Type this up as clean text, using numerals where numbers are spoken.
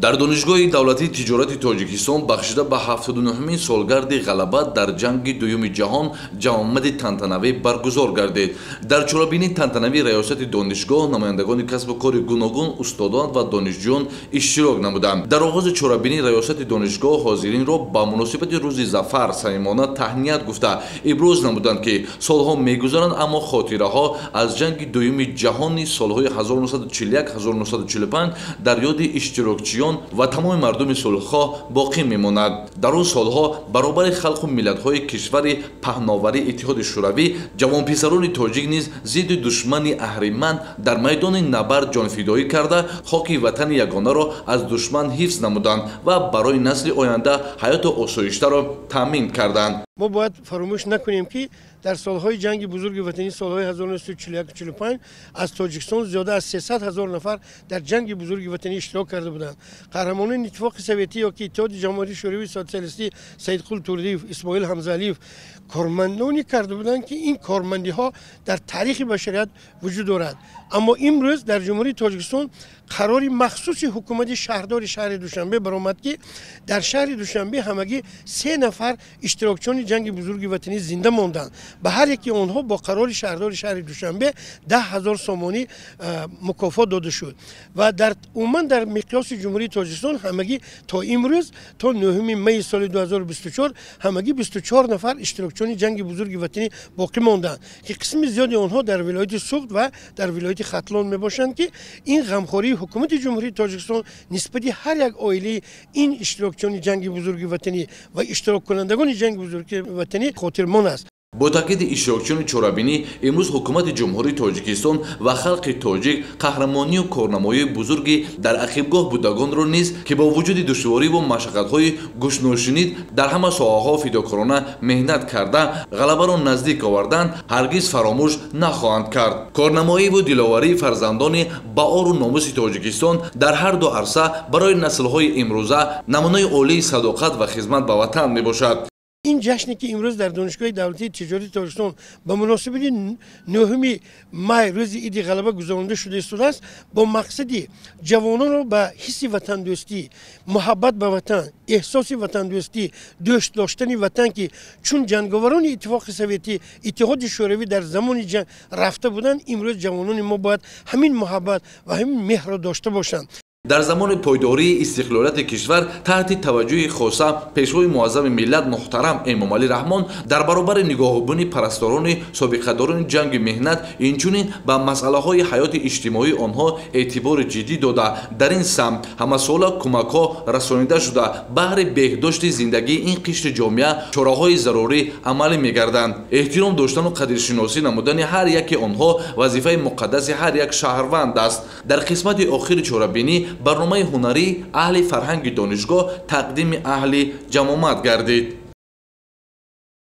дар донишгоҳи давлатии тиҷорати Тоҷикистон бахшида ба 79-мин солгарди ғалаба дар ҷанги дуюми ҷаҳон ҷамъомади тантанавӣ баргузор гардид. Дар чорабинии тантанавии раёсати донишгоҳ намояндагони касбу кори гуногун, устодон ва донишҷӯён иштирок намуданд. Дар оғози чорабинии раёсати донишгоҳ ҳозиринро ба муносибати рӯзи зафар самимона таҳният гуфта иброз намуданд, ки солҳо мегузаранд, аммо хотираҳо аз ҷанги дуюми ҷаҳони солҳои 1941-1945 дар ёди иштирокчиён ва тамоми мардуми сулҳхоҳ боқӣ мемонад. Дар он солҳо баробари халқу миллатҳои кишвари паҳноварии Иттиҳоди Шӯравӣ ҷавонписарони тоҷик низ зидду душмани аҳриман дар майдони набард ҷонфидоӣ карда, хоки ватани ягонаро аз душман ҳифз намуданд ва барои насли оянда ҳаёти осоиштаро таъмин карданд. ما باید فراموش نکنیم که در سالهای جنگ بزرگ وطنی سالهای 1941-45 از تاجیکستان زیاده از 300,000 نفر در جنگ بزرگ وطنی اشتراک کرده بودند. قهرمانان اتفاق سوویتی یا که اتحاد جماهیر شوروی سوسیالیستی سیدقول توردیев، اسماعیل حمزه‌علیев کارمندانی کرده بودند که این کارمندی ها در تاریخ بشریت وجود دارد. اما امروز در جمهوری تاجیکستان قرار مخصوص حکومت شهردار شهر دوشنبه برآمد که در شهر دوشنبه همگی 3 نفر اشتراکچیان جنگ بزرگ وطنی زنده ماندند. به هر یکی آنها با قرار شهردار شهر دوشنبه 10,000 سومانی مکافات داده شد و در عموما در مقیاس جمهوری تاجیکستان همگی تا امروز تا 9 می سال 2024 همگی 24 نفر اشتراکچیان جنگ بزرگ وطنی باقی ماندند که قسم زیادی آنها در ولایت سوخت و در ولایت ختلان میباشند که این غمخواری حکومت جمهوری تاجیکستان نسبت هر یک عائله این اشتراکچیان جنگ بزرگ وطنی و اشتراک کنندگان جنگ بزرگ وطنی خاطرمان است. бо таъкиди ишtirокчиёни чорабинӣ имрӯз ҳукумати ҷумҳурии Тоҷикистон ва халқи тоҷик қаҳрамонию корнамоии бузурги дар ақибгоҳ будагонро низ ки бо вуҷуди душвориву машаққатҳои гӯшношинид дар ҳама соҳаҳо фидокорона меҳнат карда ғалабаро наздик оварданд, ҳаргиз фаромӯш нахоҳанд кард. Корнамоиву диловарии фарзандони баору номуси Тоҷикистон дар ҳар ду арса барои наслҳои имрӯза намунаи олии садоқат ва хизмат ба ватан мебошад. این جشنی که امروز در دانشگاه دولتی تجاری تاجیکستان به مناسبت 9 می روز عید غلبه گذرانده شده است با مقصدی جوانان را به حس وطن دوستی، محبت به وطن، احساس وطن دوستی، دوست داشتن وطن که چون جنگاوران اتفاق سوویتی اتحاد شوروی در زمان جنگ رفته بودند، امروز جوانان ما باید همین محبت و همین مهر را داشته باشند. дар замони пойдории истиқлолияти кишвар таҳти таваҷҷӯҳи хоса пешвои муаззами миллат муҳтарам Эмомалӣ Раҳмон дар баробари нигоҳубини парасторони собиқадорони ҷанги меҳнат инчунин ба масъалаҳои ҳаёти иҷтимоии онҳо эътибори ҷиддӣ дода дар ин самт ҳамасола кӯмакҳо расонида шуда баҳри беҳдошти зиндагии ин қишри ҷомеа чораҳои зарурӣ амалӣ мегарданд. эҳтиром доштану қадршиносӣ намудани ҳар яки онҳо вазифаи муқаддаси ҳар як шаҳрванд аст. дар қисмати охири чорабинӣ барномаи ҳунарӣ аҳли фарҳанги донишгоҳ тақдими аҳли ҷамъомад гардид.